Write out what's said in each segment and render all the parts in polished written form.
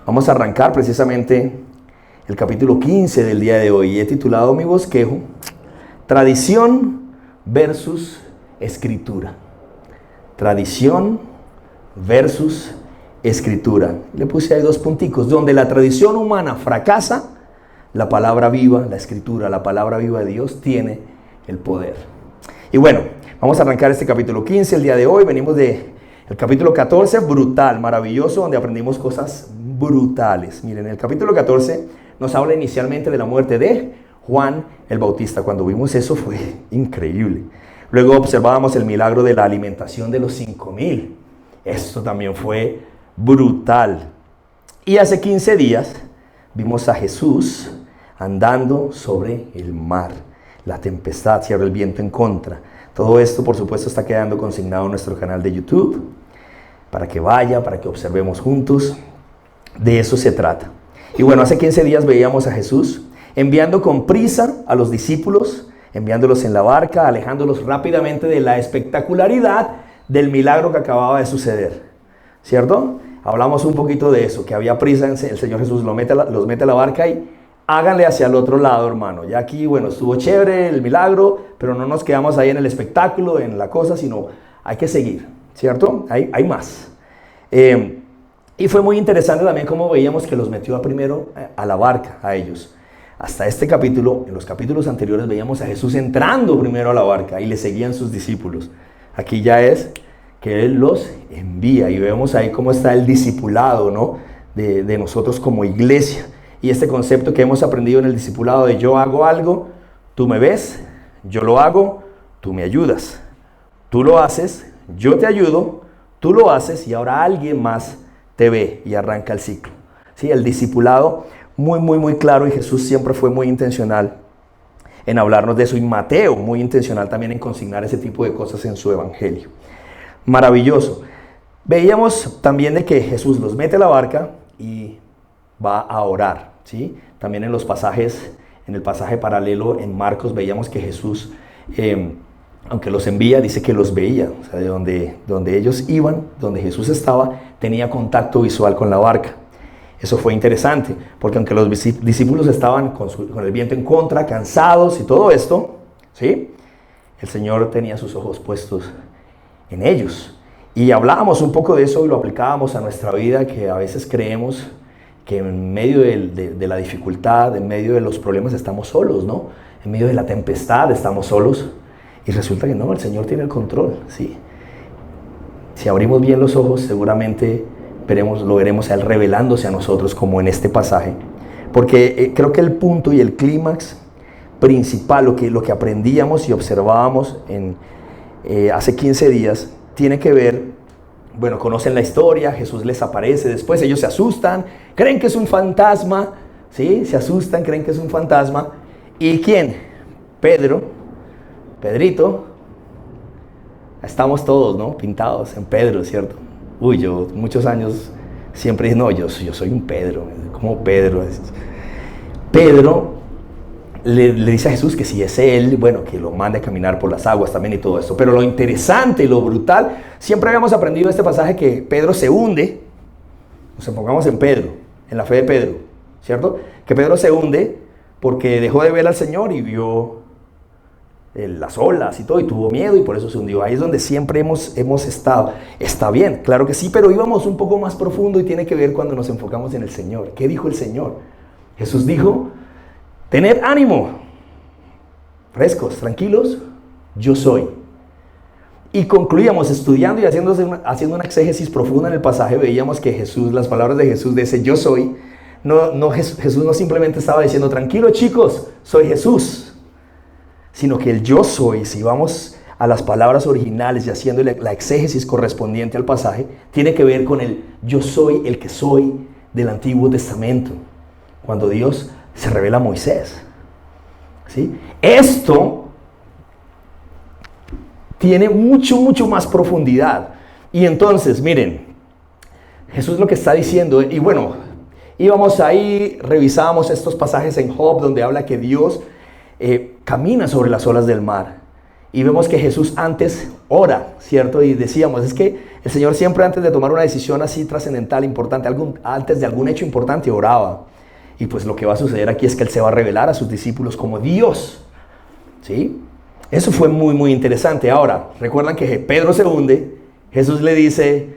Vamos a arrancar precisamente el capítulo 15 del día de hoy. He titulado mi bosquejo Tradición versus Escritura. Tradición versus Escritura. Le puse ahí 2 punticos. Donde la tradición humana fracasa, la palabra viva, la Escritura, la palabra viva de Dios tiene el poder. Y bueno, vamos a arrancar este capítulo 15 el día de hoy. Venimos de el capítulo 14, brutal, maravilloso, donde aprendimos cosas brutales. Miren, el capítulo 14 nos habla inicialmente de la muerte de Juan el Bautista. Cuando vimos eso fue increíble. Luego observábamos el milagro de la alimentación de los 5,000. Esto también fue brutal. Y hace 15 días vimos a Jesús andando sobre el mar. La tempestad, cierra el viento en contra. Todo esto, por supuesto, está quedando consignado en nuestro canal de YouTube, para que vaya, para que observemos juntos. De eso se trata. Y bueno, hace 15 días veíamos a Jesús enviando con prisa a los discípulos, enviándolos en la barca, alejándolos rápidamente de la espectacularidad del milagro que acababa de suceder, ¿cierto? Hablamos un poquito de eso, que había prisa, el Señor Jesús los mete a la barca y háganle hacia el otro lado, hermano. Ya aquí, bueno, estuvo chévere el milagro, pero no nos quedamos ahí en el espectáculo, en la cosa, sino hay que seguir, ¿cierto? Hay más. Y fue muy interesante también cómo veíamos que los metió primero a la barca, a ellos. Hasta este capítulo, en los capítulos anteriores veíamos a Jesús entrando primero a la barca y le seguían sus discípulos. Aquí ya es que Él los envía y vemos ahí cómo está el discipulado, ¿no? de nosotros como iglesia. Y este concepto que hemos aprendido en el discipulado de yo hago algo, tú me ves, yo lo hago, tú me ayudas. Tú lo haces, yo te ayudo, tú lo haces y ahora alguien más te ve y arranca el ciclo. ¿Sí? El discipulado muy claro, y Jesús siempre fue muy intencional en hablarnos de eso, y Mateo muy intencional también en consignar ese tipo de cosas en su evangelio. Maravilloso. Veíamos también de que Jesús los mete a la barca y va a orar, ¿sí? También en los pasajes, en el pasaje paralelo en Marcos veíamos que Jesús, aunque los envía, dice que los veía, o sea, de donde ellos iban, donde Jesús estaba, tenía contacto visual con la barca. Eso fue interesante, porque aunque los discípulos estaban con el viento en contra, cansados y todo esto, ¿sí? El Señor tenía sus ojos puestos en ellos. Y hablábamos un poco de eso y lo aplicábamos a nuestra vida, que a veces creemos que en medio de la dificultad, en medio de los problemas estamos solos, ¿no? En medio de la tempestad estamos solos. Y resulta que no, el Señor tiene el control, ¿sí? Si abrimos bien los ojos, seguramente lo veremos a Él revelándose a nosotros, como en este pasaje. Porque creo que el punto y el clímax principal, lo que aprendíamos y observábamos hace 15 días, tiene que ver, bueno, conocen la historia, Jesús les aparece, después ellos se asustan, creen que es un fantasma, ¿sí? Se asustan, creen que es un fantasma. ¿Y quién? Pedrito. Estamos todos, ¿no? Pintados en Pedro, ¿cierto? Uy, yo muchos años siempre dije, no, yo soy un Pedro. ¿Cómo Pedro? Pedro le dice a Jesús que si es Él, bueno, que lo mande a caminar por las aguas también y todo esto. Pero lo interesante y lo brutal, siempre habíamos aprendido en este pasaje que Pedro se hunde. Nos enfocamos en Pedro, en la fe de Pedro, ¿cierto? Que Pedro se hunde porque dejó de ver al Señor y vio las olas y todo, y tuvo miedo y por eso se hundió. Ahí es donde siempre hemos estado. Está bien, claro que sí, pero íbamos un poco más profundo y tiene que ver cuando nos enfocamos en el Señor. ¿Qué dijo el Señor? Jesús dijo: tened ánimo, frescos, tranquilos, yo soy. Y concluíamos estudiando y haciendo una exégesis profunda en el pasaje, veíamos que Jesús, las palabras de Jesús de ese yo soy, Jesús no simplemente estaba diciendo tranquilos chicos, soy Jesús, sino que el yo soy, si vamos a las palabras originales y haciendo la exégesis correspondiente al pasaje, tiene que ver con el yo soy el que soy del Antiguo Testamento, cuando Dios se revela a Moisés, ¿sí? Esto tiene mucho más profundidad. Y entonces, miren, Jesús lo que está diciendo, y bueno, íbamos ahí, revisábamos estos pasajes en Job, donde habla que Dios camina sobre las olas del mar. Y vemos que Jesús antes ora, ¿cierto? Y decíamos, es que el Señor siempre antes de tomar una decisión así trascendental, importante, antes de algún hecho importante, oraba. Y pues lo que va a suceder aquí es que Él se va a revelar a sus discípulos como Dios, ¿sí? Eso fue muy, muy interesante. Ahora, recuerdan que Pedro se hunde, Jesús le dice,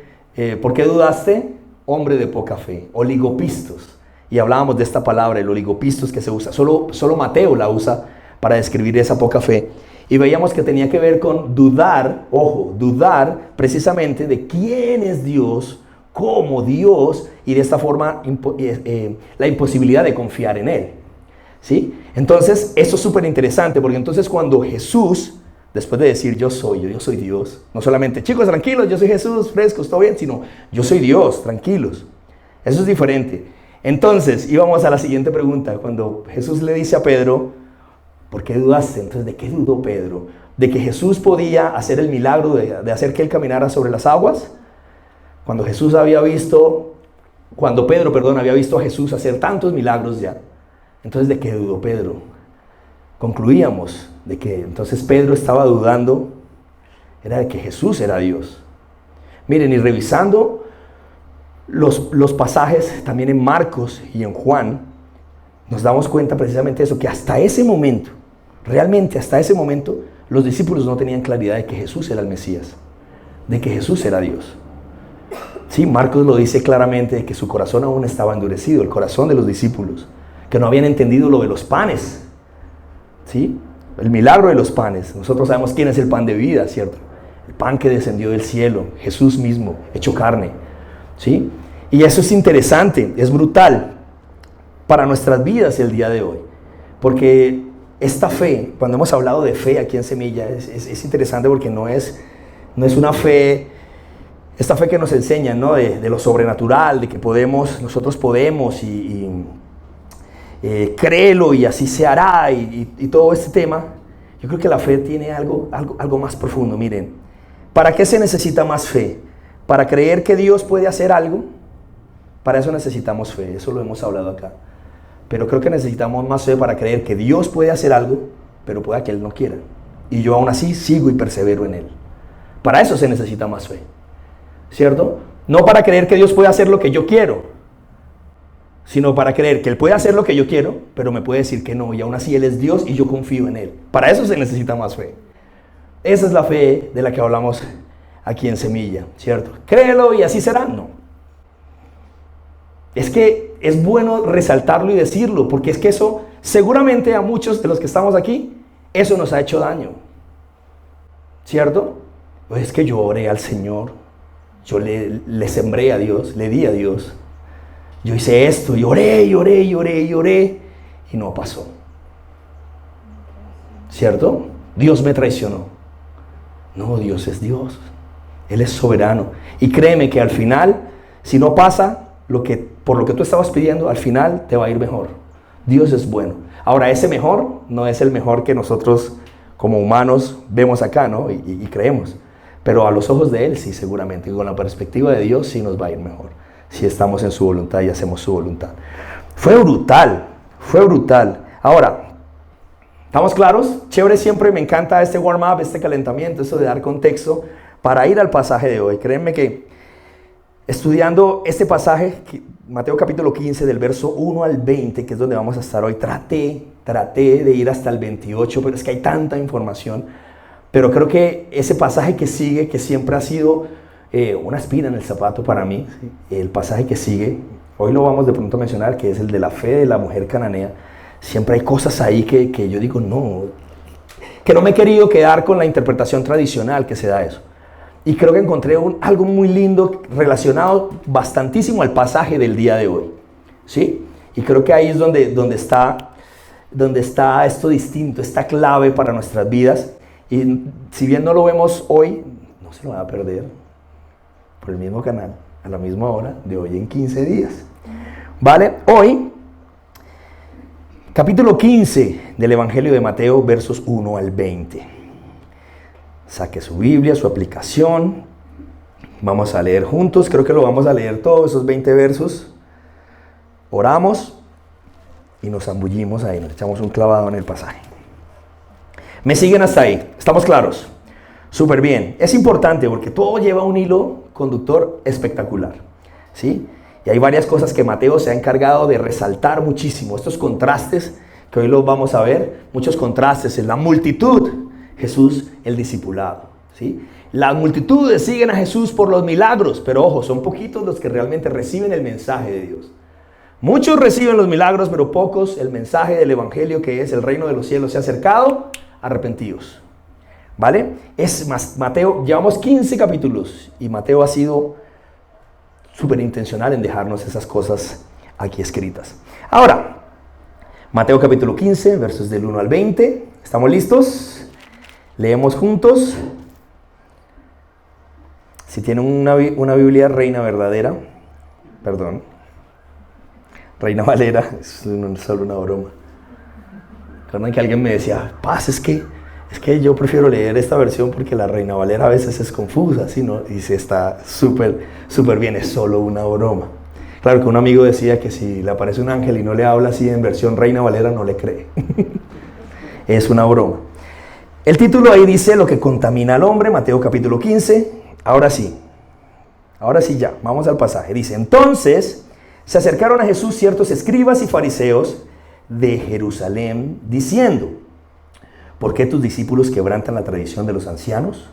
¿por qué dudaste? Hombre de poca fe, oligopistos. Y hablábamos de esta palabra, el oligopistos, que se usa, solo Mateo la usa para describir esa poca fe. Y veíamos que tenía que ver con dudar, ojo, dudar precisamente de quién es Dios, como Dios, y de esta forma la imposibilidad de confiar en Él, ¿sí? Entonces, esto es súper interesante, porque entonces cuando Jesús, después de decir yo soy Dios, no solamente, chicos, tranquilos, yo soy Jesús, frescos, todo bien, sino yo soy Dios, tranquilos. Eso es diferente. Entonces, íbamos a la siguiente pregunta, cuando Jesús le dice a Pedro, ¿por qué dudaste? Entonces, ¿de qué dudó Pedro? ¿De que Jesús podía hacer el milagro de hacer que él caminara sobre las aguas? Cuando Pedro había visto a Jesús hacer tantos milagros ya. Entonces, ¿de qué dudó Pedro? Concluíamos de que entonces Pedro estaba dudando, era de que Jesús era Dios. Miren, y revisando los pasajes también en Marcos y en Juan, nos damos cuenta precisamente de eso, que hasta ese momento, realmente hasta ese momento, los discípulos no tenían claridad de que Jesús era el Mesías, de que Jesús era Dios. Sí, Marcos lo dice claramente, de que su corazón aún estaba endurecido, el corazón de los discípulos, que no habían entendido lo de los panes, ¿sí? El milagro de los panes. Nosotros sabemos quién es el pan de vida, ¿cierto? El pan que descendió del cielo, Jesús mismo, hecho carne, ¿sí? Y eso es interesante, es brutal para nuestras vidas el día de hoy, porque esta fe, cuando hemos hablado de fe aquí en Semilla, es interesante porque no es una fe, esta fe que nos enseñan, ¿no? De lo sobrenatural, de que nosotros podemos y créelo y así se hará y todo este tema. Yo creo que la fe tiene algo más profundo. Miren, ¿para qué se necesita más fe? ¿Para creer que Dios puede hacer algo? Para eso necesitamos fe, eso lo hemos hablado acá. Pero creo que necesitamos más fe para creer que Dios puede hacer algo, pero pueda que Él no quiera. Y yo aún así sigo y persevero en Él. Para eso se necesita más fe, ¿cierto? No para creer que Dios puede hacer lo que yo quiero, sino para creer que Él puede hacer lo que yo quiero, pero me puede decir que no, y aún así Él es Dios y yo confío en Él. Para eso se necesita más fe. Esa es la fe de la que hablamos aquí en Semilla, ¿cierto? Créelo y así será, no. Es que es bueno resaltarlo y decirlo, porque es que eso, seguramente a muchos de los que estamos aquí, eso nos ha hecho daño, ¿cierto? Pues es que yo oré al Señor, yo le sembré a Dios, le di a Dios, yo hice esto, y oré, y no pasó, ¿cierto? Dios me traicionó. No, Dios es Dios, Él es soberano, y créeme que al final, si no pasa por lo que tú estabas pidiendo, al final te va a ir mejor. Dios es bueno. Ahora, ese mejor no es el mejor que nosotros como humanos vemos acá, ¿no? Y creemos. Pero a los ojos de Él sí, seguramente. Y con la perspectiva de Dios sí nos va a ir mejor. Si estamos en su voluntad y hacemos su voluntad. Fue brutal. Ahora, ¿estamos claros? Chévere, siempre me encanta este warm-up, este calentamiento, eso de dar contexto para ir al pasaje de hoy. Créanme que estudiando este pasaje, Mateo capítulo 15, del verso 1 al 20, que es donde vamos a estar hoy, traté de ir hasta el 28, pero es que hay tanta información. Pero creo que ese pasaje que sigue, que siempre ha sido una espina en el zapato para mí, el pasaje que sigue, hoy lo vamos de pronto a mencionar, que es el de la fe de la mujer cananea. Siempre hay cosas ahí que yo digo, no, que no me he querido quedar con la interpretación tradicional que se da eso. Y creo que encontré algo muy lindo relacionado bastantísimo al pasaje del día de hoy, ¿sí? Y creo que ahí es donde está esto distinto, esta clave para nuestras vidas. Y si bien no lo vemos hoy, no se lo van a perder por el mismo canal, a la misma hora, de hoy en 15 días. ¿Vale? Hoy, capítulo 15 del Evangelio de Mateo, versos 1 al 20. Saque su Biblia, su aplicación. Vamos a leer juntos. Creo que lo vamos a leer todos esos 20 versos. Oramos y nos zambullimos ahí. Nos echamos un clavado en el pasaje. ¿Me siguen hasta ahí? ¿Estamos claros? Súper bien. Es importante porque todo lleva un hilo conductor espectacular, ¿sí? Y hay varias cosas que Mateo se ha encargado de resaltar muchísimo. Estos contrastes que hoy los vamos a ver, muchos contrastes en la multitud, Jesús el discipulado, ¿sí? Las multitudes siguen a Jesús por los milagros, pero ojo, son poquitos los que realmente reciben el mensaje de Dios. Muchos reciben los milagros, pero pocos el mensaje del evangelio, que es el reino de los cielos se ha acercado, arrepentidos. ¿Vale? Es más, Mateo, llevamos 15 capítulos y Mateo ha sido súper intencional en dejarnos esas cosas aquí escritas. Ahora, Mateo capítulo 15, versos del 1 al 20. ¿Estamos listos? Leemos juntos. Si tienen una Biblia Reina Verdadera, Reina Valera, es solo una broma. Recuerdan que alguien me decía, Paz, es que yo prefiero leer esta versión porque la Reina Valera a veces es confusa, ¿sí, no? Y se está súper bien, es solo una broma. Claro que un amigo decía que si le aparece un ángel y no le habla así en versión Reina Valera, no le cree. Es una broma. El título ahí dice lo que contamina al hombre, Mateo capítulo 15. Ahora sí ya, vamos al pasaje. Dice, entonces se acercaron a Jesús ciertos escribas y fariseos de Jerusalén, diciendo, ¿por qué tus discípulos quebrantan la tradición de los ancianos?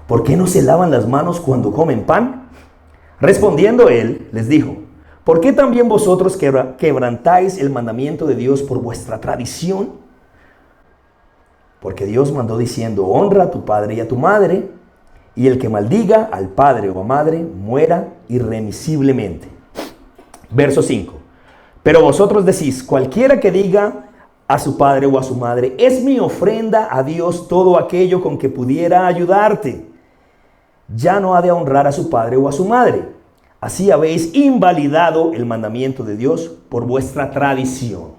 ¿Por qué no se lavan las manos cuando comen pan? Respondiendo él, les dijo, ¿por qué también vosotros quebrantáis el mandamiento de Dios por vuestra tradición? Porque Dios mandó diciendo, honra a tu padre y a tu madre, y el que maldiga al padre o a madre muera irremisiblemente. Verso 5. Pero vosotros decís, cualquiera que diga a su padre o a su madre, es mi ofrenda a Dios todo aquello con que pudiera ayudarte, ya no ha de honrar a su padre o a su madre. Así habéis invalidado el mandamiento de Dios por vuestra tradición.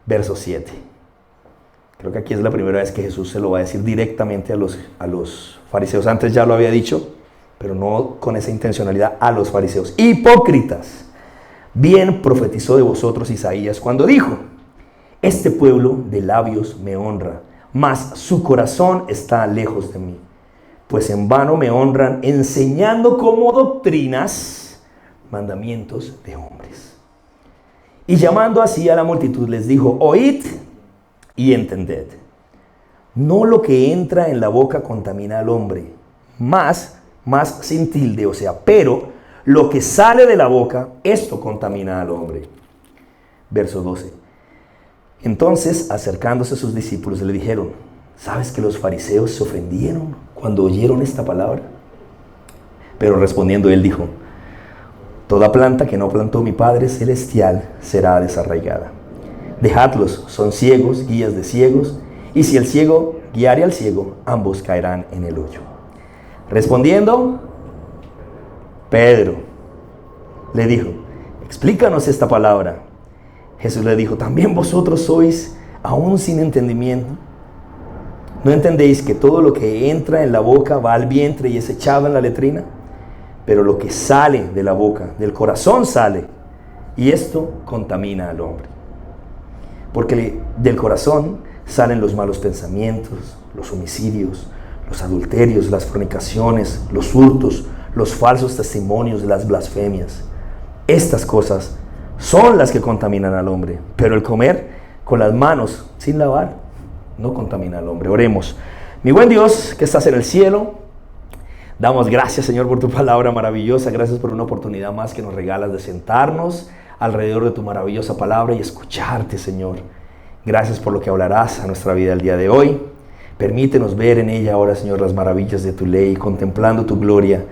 Verso 7. Creo que aquí es la primera vez que Jesús se lo va a decir directamente a los fariseos. Antes ya lo había dicho, pero no con esa intencionalidad, a los fariseos. Hipócritas, bien profetizó de vosotros Isaías cuando dijo, este pueblo de labios me honra, mas su corazón está lejos de mí. Pues en vano me honran enseñando como doctrinas mandamientos de hombres. Y llamando así a la multitud les dijo, oíd y entended. No lo que entra en la boca contamina al hombre, más sin tilde, o sea, pero lo que sale de la boca, esto contamina al hombre. Verso 12. Entonces, acercándose a sus discípulos, le dijeron, ¿sabes que los fariseos se ofendieron cuando oyeron esta palabra? Pero respondiendo él dijo, toda planta que no plantó mi Padre Celestial será desarraigada. Dejadlos, son ciegos, guías de ciegos, y si el ciego guiare al ciego, ambos caerán en el hoyo. Respondiendo, Pedro le dijo, explícanos esta palabra. Jesús le dijo, ¿también vosotros sois aún sin entendimiento? ¿No entendéis que todo lo que entra en la boca va al vientre y es echado en la letrina? Pero lo que sale de la boca, del corazón sale, y esto contamina al hombre. Porque del corazón salen los malos pensamientos, los homicidios, los adulterios, las fornicaciones, los hurtos, los falsos testimonios, las blasfemias. Estas cosas son las que contaminan al hombre, pero el comer con las manos sin lavar no contamina al hombre. Oremos. Mi buen Dios, que estás en el cielo, damos gracias, Señor, por tu palabra maravillosa. Gracias por una oportunidad más que nos regalas de sentarnos alrededor de tu maravillosa palabra y escucharte, Señor. Gracias por lo que hablarás a nuestra vida el día de hoy. Permítenos ver en ella ahora, Señor, las maravillas de tu ley, contemplando tu gloria,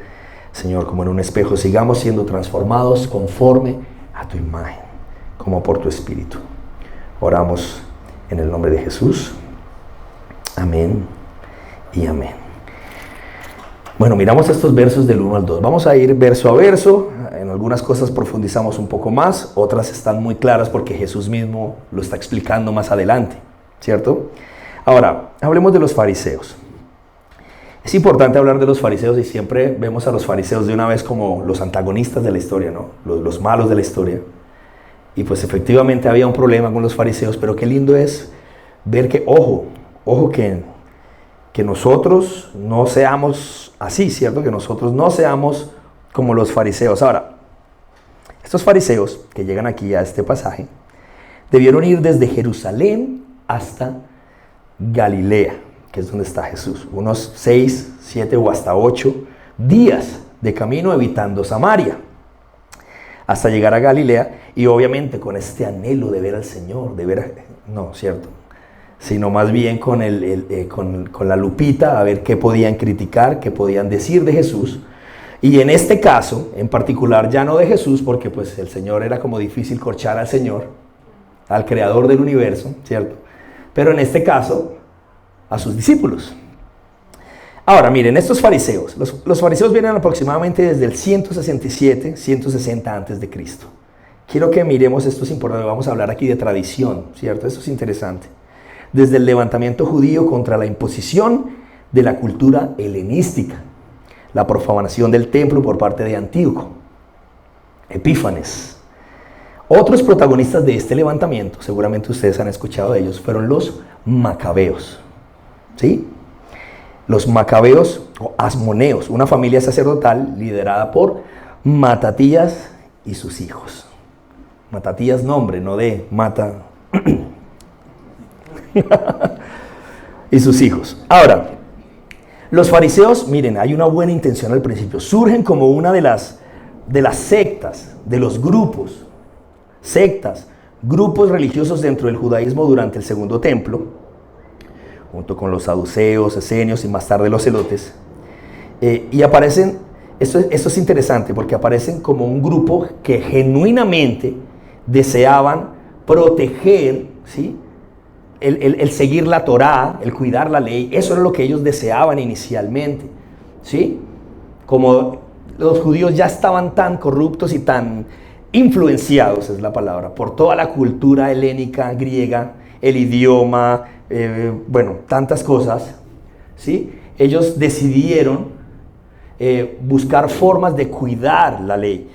Señor, como en un espejo. Sigamos siendo transformados conforme a tu imagen, como por tu Espíritu. Oramos en el nombre de Jesús. Amén y amén. Bueno, miramos estos versos del 1 al 2. Vamos a ir verso a verso. En algunas cosas profundizamos un poco más, otras están muy claras porque Jesús mismo lo está explicando más adelante, ¿cierto? Ahora, hablemos de los fariseos. Es importante hablar de los fariseos y siempre vemos a los fariseos de una vez como los antagonistas de la historia, ¿no? Los malos de la historia. Y pues efectivamente había un problema con los fariseos, pero qué lindo es ver que, ojo, ojo que nosotros no seamos así, ¿cierto? Que nosotros no seamos como los fariseos. Ahora, estos fariseos que llegan aquí a este pasaje, debieron ir desde Jerusalén hasta Galilea, que es donde está Jesús. Unos 6, 7 o hasta 8 días de camino evitando Samaria, hasta llegar a Galilea, y obviamente con este anhelo de ver al Señor, no, ¿cierto? Sino más bien con la lupita a ver qué podían criticar, qué podían decir de Jesús. Y en este caso, en particular, ya no de Jesús, porque pues el Señor era como difícil corchar al Señor, al creador del universo, ¿cierto? Pero en este caso, a sus discípulos. Ahora, miren, estos fariseos, los fariseos vienen aproximadamente desde el 167, 160 antes de Cristo. Quiero que miremos, esto es importante, vamos a hablar aquí de tradición, ¿cierto? Esto es interesante. Desde el levantamiento judío contra la imposición de la cultura helenística, la profanación del templo por parte de Antíoco, Epífanes. Otros protagonistas de este levantamiento, seguramente ustedes han escuchado de ellos, fueron los macabeos, ¿sí? Los macabeos o asmoneos, una familia sacerdotal liderada por Matatías y sus hijos. Matatías, nombre, no de mata. Y sus hijos. Ahora, los fariseos, miren, hay una buena intención al principio. Surgen como una de las sectas, de los grupos, grupos religiosos dentro del judaísmo durante el segundo templo, junto con los saduceos, esenios y más tarde los celotes. Y aparecen, esto es interesante, porque aparecen como un grupo que genuinamente deseaban proteger, ¿sí?, el seguir la Torá, el cuidar la ley. Eso era lo que ellos deseaban inicialmente, ¿sí? Como los judíos ya estaban tan corruptos y tan influenciados, es la palabra, por toda la cultura helénica, griega, el idioma, tantas cosas, ¿sí? Ellos decidieron buscar formas de cuidar la ley,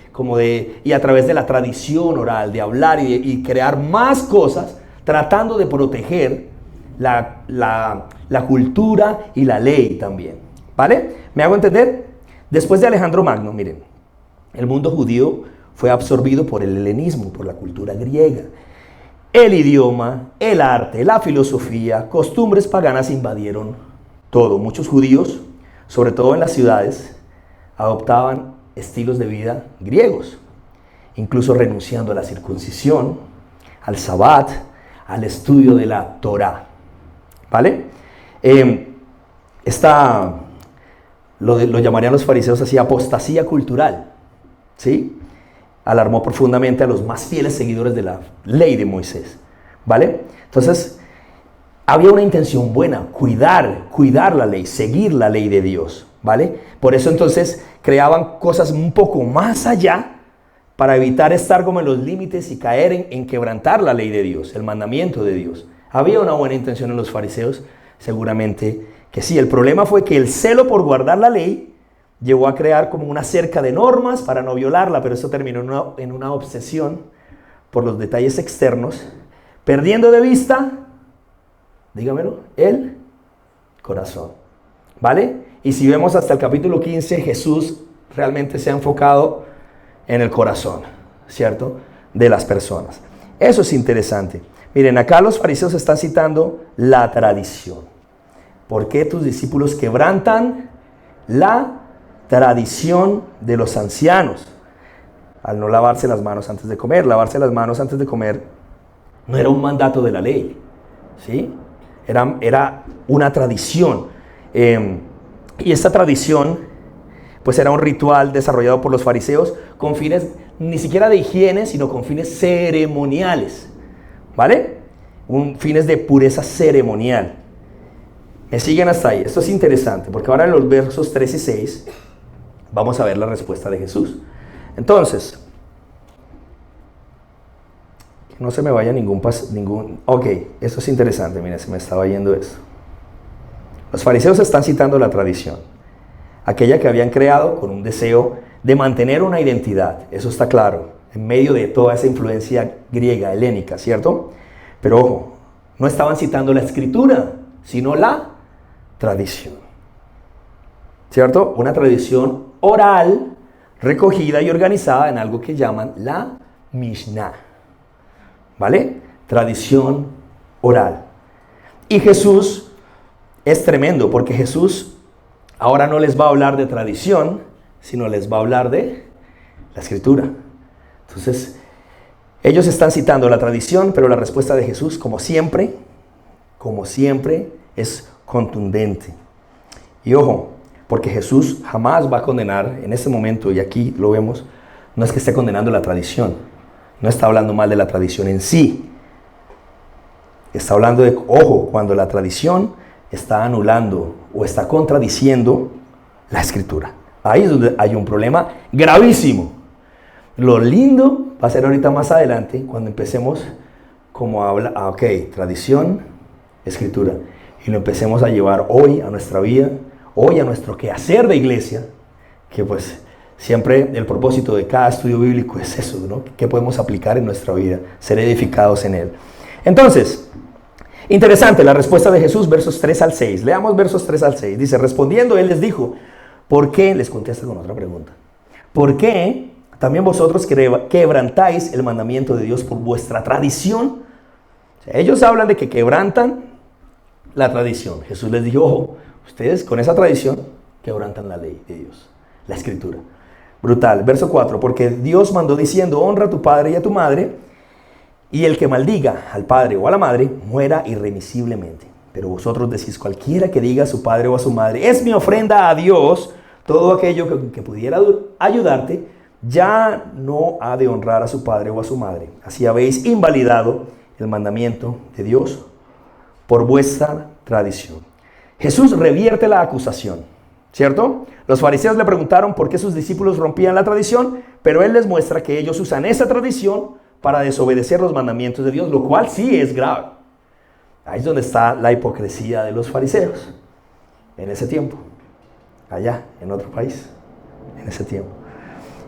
y a través de la tradición oral, de hablar y crear más cosas, tratando de proteger la cultura y la ley también, ¿vale? ¿Me hago entender? Después de Alejandro Magno, miren, el mundo judío fue absorbido por el helenismo, por la cultura griega. El idioma, el arte, la filosofía, costumbres paganas invadieron todo. Muchos judíos, sobre todo en las ciudades, adoptaban estilos de vida griegos, incluso renunciando a la circuncisión, al sabbat, al estudio de la Torá, ¿vale? Lo llamarían los fariseos así, apostasía cultural, ¿sí? Alarmó profundamente a los más fieles seguidores de la ley de Moisés, ¿vale? Entonces, había una intención buena, cuidar la ley, seguir la ley de Dios, ¿vale? Por eso entonces creaban cosas un poco más allá, para evitar estar como en los límites y caer en quebrantar la ley de Dios, el mandamiento de Dios. ¿Había una buena intención en los fariseos? Seguramente que sí. El problema fue que el celo por guardar la ley llevó a crear como una cerca de normas para no violarla, pero eso terminó en una obsesión por los detalles externos, perdiendo de vista, dígamelo, el corazón, ¿vale? Y si vemos hasta el capítulo 15, Jesús realmente se ha enfocado en el corazón, ¿cierto?, de las personas. Eso es interesante. Miren, acá los fariseos están citando la tradición. ¿Por qué tus discípulos quebrantan la tradición de los ancianos? Al no lavarse las manos antes de comer. Lavarse las manos antes de comer no era un mandato de la ley, ¿sí? Era una tradición. Y esta tradición, pues era un ritual desarrollado por los fariseos con fines ni siquiera de higiene, sino con fines ceremoniales, ¿vale? Fines de pureza ceremonial. ¿Me siguen hasta ahí? Esto es interesante, porque ahora en los versos 3 y 6 vamos a ver la respuesta de Jesús. Entonces, que no se me vaya ningún... Ok, esto es interesante, miren, se me estaba yendo esto. Los fariseos están citando la tradición, aquella que habían creado con un deseo de mantener una identidad, eso está claro, en medio de toda esa influencia griega, helénica, ¿cierto? Pero ojo, no estaban citando la escritura, sino la tradición. ¿Cierto? Una tradición oral, recogida y organizada en algo que llaman la Mishnah. ¿Vale? Tradición oral. Y Jesús es tremendo, porque Jesús ahora no les va a hablar de tradición, sino les va a hablar de la Escritura. Entonces, ellos están citando la tradición, pero la respuesta de Jesús, como siempre, es contundente. Y ojo, porque Jesús jamás va a condenar en este momento, y aquí lo vemos, no es que esté condenando la tradición, no está hablando mal de la tradición en sí. Está hablando de, ojo, cuando la tradición está anulando o está contradiciendo la Escritura. Ahí es donde hay un problema gravísimo. Lo lindo va a ser ahorita más adelante, cuando empecemos como a hablar, ok, tradición, Escritura, y lo empecemos a llevar hoy a nuestra vida, hoy a nuestro quehacer de iglesia, que pues siempre el propósito de cada estudio bíblico es eso, ¿no? ¿Qué podemos aplicar en nuestra vida? Ser edificados en él. Entonces, interesante la respuesta de Jesús, versos 3 al 6. Leamos versos 3 al 6. Dice, respondiendo, él les dijo, ¿por qué? Les contesta con otra pregunta. ¿Por qué también vosotros quebrantáis el mandamiento de Dios por vuestra tradición? O sea, ellos hablan de que quebrantan la tradición. Jesús les dijo, ojo, ustedes con esa tradición quebrantan la ley de Dios, la Escritura. Brutal. Verso 4, porque Dios mandó diciendo, honra a tu padre y a tu madre, y el que maldiga al padre o a la madre, muera irremisiblemente. Pero vosotros decís, cualquiera que diga a su padre o a su madre, es mi ofrenda a Dios, todo aquello que pudiera ayudarte, ya no ha de honrar a su padre o a su madre. Así habéis invalidado el mandamiento de Dios por vuestra tradición. Jesús revierte la acusación, ¿cierto? Los fariseos le preguntaron por qué sus discípulos rompían la tradición, pero él les muestra que ellos usan esa tradición para desobedecer los mandamientos de Dios, lo cual sí es grave. Ahí es donde está la hipocresía de los fariseos, en ese tiempo, allá, en otro país, en ese tiempo.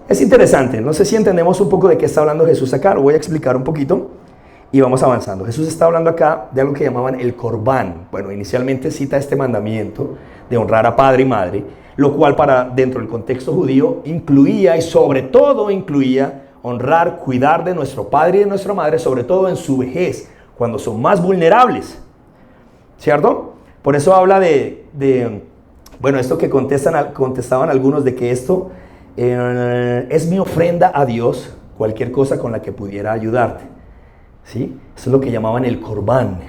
Es interesante, no sé si entendemos un poco de qué está hablando Jesús acá, lo voy a explicar un poquito y vamos avanzando. Jesús está hablando acá de algo que llamaban el corbán. Bueno, inicialmente cita este mandamiento de honrar a padre y madre, lo cual dentro del contexto judío incluía y sobre todo incluía honrar, cuidar de nuestro padre y de nuestra madre, sobre todo en su vejez, cuando son más vulnerables, ¿cierto? Por eso habla bueno, esto que contestaban algunos, de que esto es mi ofrenda a Dios, cualquier cosa con la que pudiera ayudarte, ¿sí? Eso es lo que llamaban el corbán,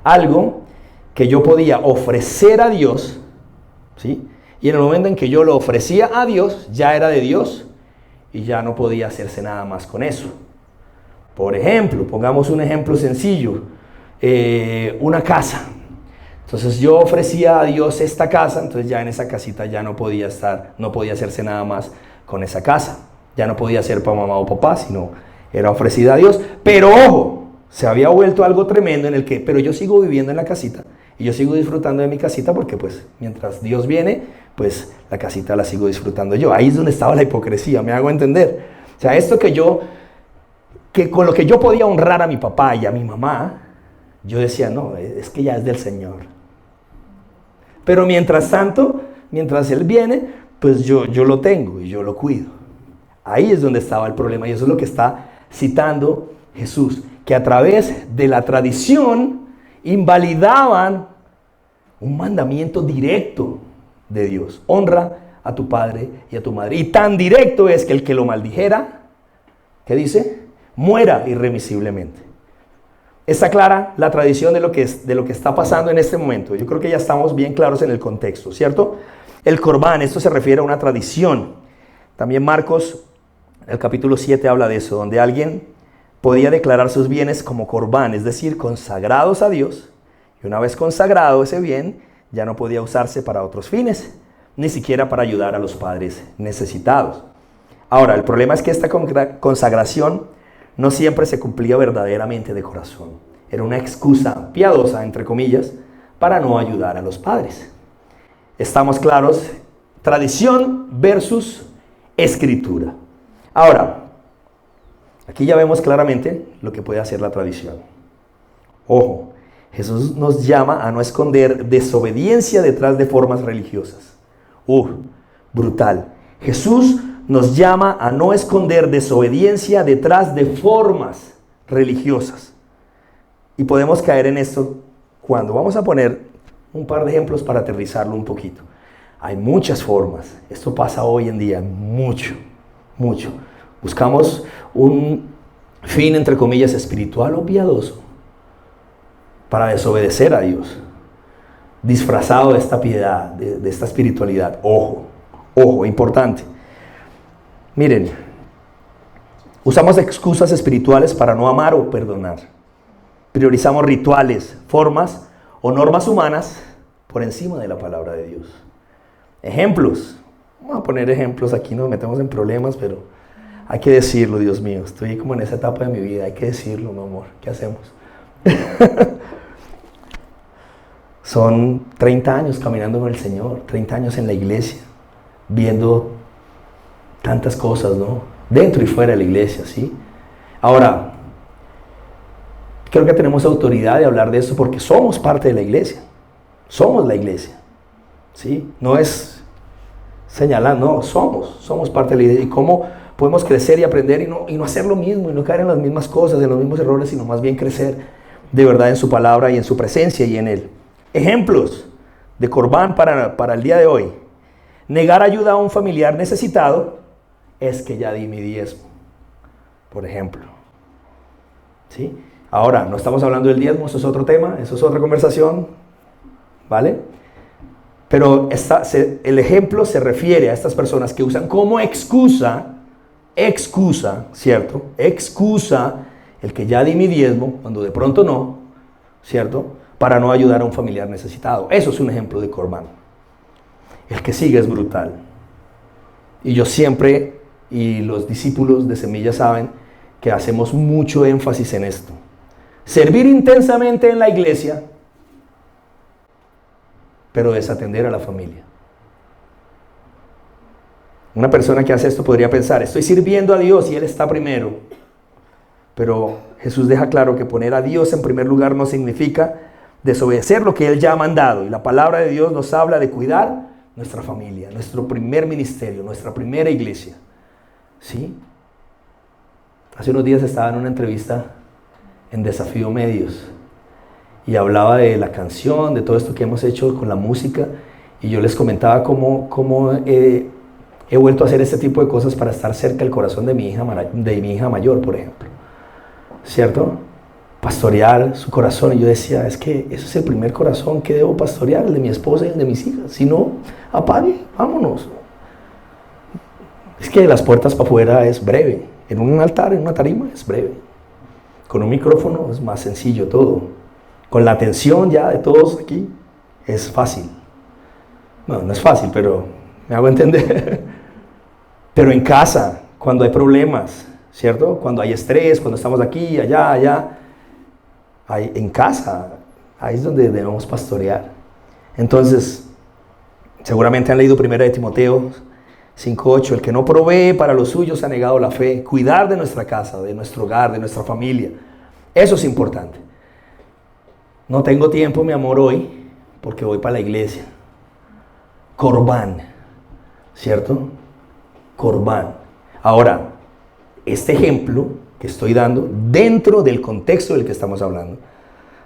algo que yo podía ofrecer a Dios, ¿sí? Y en el momento en que yo lo ofrecía a Dios, ya era de Dios, y ya no podía hacerse nada más con eso. Por ejemplo, pongamos un ejemplo sencillo, una casa. Entonces yo ofrecía a Dios esta casa, entonces ya en esa casita ya no podía hacerse nada más con esa casa. Ya no podía ser para mamá o papá, sino era ofrecida a Dios. Pero ojo, se había vuelto algo tremendo en el que, pero yo sigo viviendo en la casita y yo sigo disfrutando de mi casita porque pues mientras Dios viene, pues la casita la sigo disfrutando yo. Ahí es donde estaba la hipocresía, me hago entender. O sea, esto que con lo que yo podía honrar a mi papá y a mi mamá, yo decía, no, es que ya es del Señor. Pero mientras tanto, mientras Él viene, pues yo lo tengo y yo lo cuido. Ahí es donde estaba el problema y eso es lo que está citando Jesús, que a través de la tradición invalidaban un mandamiento directo de Dios. Honra a tu padre y a tu madre. Y tan directo es que el que lo maldijera, ¿qué dice? Muera irremisiblemente. Está clara la tradición de lo que está pasando en este momento. Yo creo que ya estamos bien claros en el contexto, ¿cierto? El corbán, esto se refiere a una tradición. También Marcos, el capítulo 7 habla de eso, donde alguien podía declarar sus bienes como corbán, es decir, consagrados a Dios. Y una vez consagrado ese bien, ya no podía usarse para otros fines, ni siquiera para ayudar a los padres necesitados. Ahora, el problema es que esta consagración no siempre se cumplía verdaderamente de corazón. Era una excusa piadosa, entre comillas, para no ayudar a los padres. Estamos claros, tradición versus escritura. Ahora, aquí ya vemos claramente lo que puede hacer la tradición. Ojo, Jesús nos llama a no esconder desobediencia detrás de formas religiosas. Brutal. Jesús nos llama a no esconder desobediencia detrás de formas religiosas. Y podemos caer en esto cuando vamos a poner un par de ejemplos para aterrizarlo un poquito. Hay muchas formas. Esto pasa hoy en día, mucho. Buscamos un fin, entre comillas, espiritual o piadoso para desobedecer a Dios, disfrazado de esta piedad, de esta espiritualidad. Ojo, importante. Miren, usamos excusas espirituales para no amar o perdonar. Priorizamos rituales, formas o normas humanas por encima de la palabra de Dios. Ejemplos. Vamos a poner ejemplos, aquí nos metemos en problemas, pero hay que decirlo, Dios mío. Estoy como en esa etapa de mi vida, hay que decirlo, mi amor. ¿Qué hacemos? Son 30 años caminando con el Señor, 30 años en la iglesia, viendo tantas cosas, ¿no? Dentro y fuera de la iglesia, ¿sí? Ahora, creo que tenemos autoridad de hablar de esto porque somos parte de la iglesia. Somos la iglesia, ¿sí? No es señalar, no, somos parte de la iglesia. ¿Y cómo podemos crecer y aprender y no hacer lo mismo, y no caer en las mismas cosas, en los mismos errores, sino más bien crecer de verdad en su palabra y en su presencia y en Él? Ejemplos de Corbán para el día de hoy. Negar ayuda a un familiar necesitado es que ya di mi diezmo, por ejemplo. ¿Sí? Ahora, no estamos hablando del diezmo, eso es otro tema, eso es otra conversación, ¿vale? Pero el ejemplo se refiere a estas personas que usan como excusa, ¿cierto? Excusa el que ya di mi diezmo, cuando de pronto no, ¿cierto? Para no ayudar a un familiar necesitado. Eso es un ejemplo de Corbán. El que sigue es brutal. Y yo siempre, y los discípulos de Semilla saben, que hacemos mucho énfasis en esto. Servir intensamente en la iglesia, pero desatender a la familia. Una persona que hace esto podría pensar, estoy sirviendo a Dios y Él está primero. Pero Jesús deja claro que poner a Dios en primer lugar no significa desobedecer lo que Él ya ha mandado. Y la palabra de Dios nos habla de cuidar nuestra familia, nuestro primer ministerio, nuestra primera iglesia. ¿Sí? Hace unos días estaba en una entrevista en Desafío Medios y hablaba de la canción, de todo esto que hemos hecho con la música, y yo les comentaba cómo he vuelto a hacer este tipo de cosas para estar cerca del corazón de mi hija mayor, por ejemplo. ¿Cierto? Pastorear su corazón. Y yo decía, es que ese es el primer corazón que debo pastorear, el de mi esposa y el de mis hijas. Si no, apague, vámonos. Es que las puertas para afuera es breve. En un altar, en una tarima, es breve. Con un micrófono es más sencillo todo. Con la atención ya de todos aquí, es fácil. No es fácil, pero me hago entender. Pero en casa, cuando hay problemas, ¿cierto? Cuando hay estrés, cuando estamos aquí, allá, en casa, ahí es donde debemos pastorear. Entonces, seguramente han leído 1 de Timoteo 5:8, el que no provee para los suyos ha negado la fe. Cuidar de nuestra casa, de nuestro hogar, de nuestra familia, eso es importante. No tengo tiempo, mi amor, hoy, porque voy para la iglesia. Corbán, ¿cierto? Corbán. Ahora, este ejemplo que estoy dando dentro del contexto del que estamos hablando,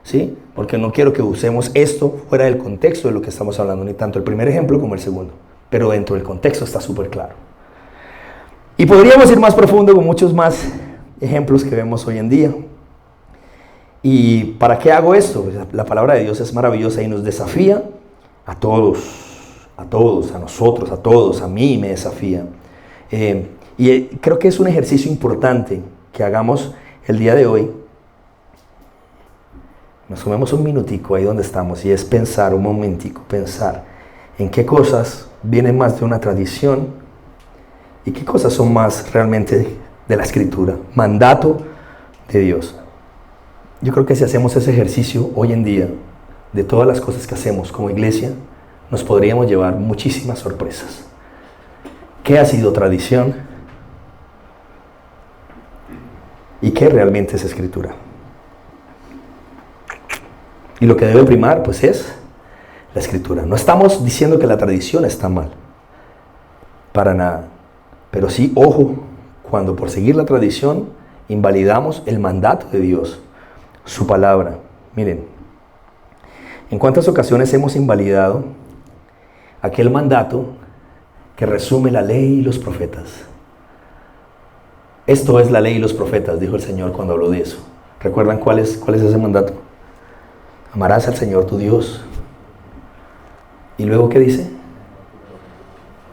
¿sí? Porque no quiero que usemos esto fuera del contexto de lo que estamos hablando, ni tanto el primer ejemplo como el segundo, pero dentro del contexto está súper claro. Y podríamos ir más profundo con muchos más ejemplos que vemos hoy en día. ¿Y para qué hago esto? Pues la palabra de Dios es maravillosa y nos desafía a todos, a nosotros, a todos, a mí me desafía. Y creo que es un ejercicio importante que hagamos el día de hoy. Nos tomemos un minutico ahí donde estamos y es pensar un momentico, pensar en qué cosas vienen más de una tradición y qué cosas son más realmente de la Escritura, mandato de Dios. Yo creo que si hacemos ese ejercicio hoy en día, de todas las cosas que hacemos como iglesia, nos podríamos llevar muchísimas sorpresas. ¿Qué ha sido tradición? ¿Y qué realmente es Escritura? Y lo que debe primar, pues, es la Escritura. No estamos diciendo que la tradición está mal, para nada. Pero sí, ojo, cuando por seguir la tradición invalidamos el mandato de Dios, su palabra. Miren, ¿en cuántas ocasiones hemos invalidado aquel mandato que resume la ley y los profetas? Esto es la ley y los profetas, dijo el Señor cuando habló de eso. ¿Recuerdan cuál es ese mandato? Amarás al Señor tu Dios. ¿Y luego qué dice?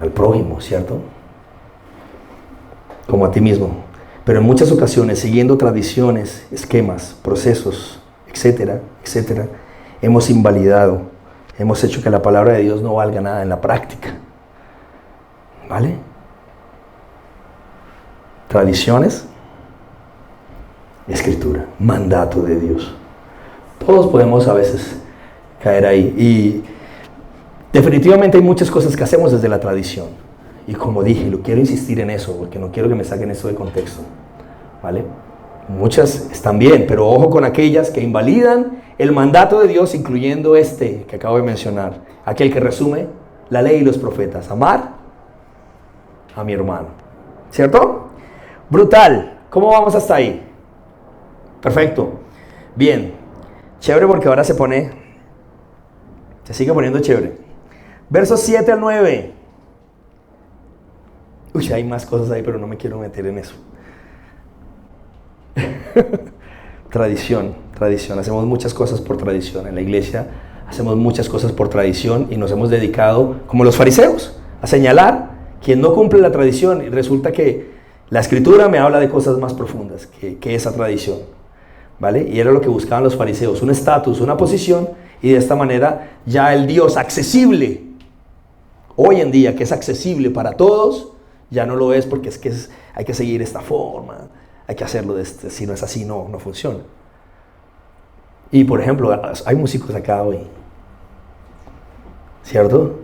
Al prójimo, ¿cierto? Como a ti mismo. Pero en muchas ocasiones, siguiendo tradiciones, esquemas, procesos, etcétera, etcétera, hemos invalidado, hemos hecho que la palabra de Dios no valga nada en la práctica. ¿Vale? Tradiciones, Escritura, mandato de Dios. Todos podemos a veces caer ahí. Y definitivamente hay muchas cosas que hacemos desde la tradición. Y como dije, lo quiero insistir en eso, porque no quiero que me saquen esto de contexto. ¿Vale? Muchas están bien, pero ojo con aquellas que invalidan el mandato de Dios, incluyendo este que acabo de mencionar. Aquel que resume la ley y los profetas. Amar a mi hermano. ¿Cierto? Brutal. ¿Cómo vamos hasta ahí? Perfecto. Bien. Chévere porque ahora se sigue poniendo chévere. Versos 7 al 9. Uy, hay más cosas ahí, pero no me quiero meter en eso. Tradición. Hacemos muchas cosas por tradición. En la iglesia hacemos muchas cosas por tradición y nos hemos dedicado, como los fariseos, a señalar quien no cumple la tradición. Y resulta que la Escritura me habla de cosas más profundas que esa tradición. ¿Vale? Y era lo que buscaban los fariseos, un estatus, una posición, y de esta manera ya el Dios accesible, hoy en día que es accesible para todos, ya no lo es porque hay que seguir esta forma, hay que hacerlo si no es así no funciona. Y por ejemplo, hay músicos acá hoy, ¿cierto?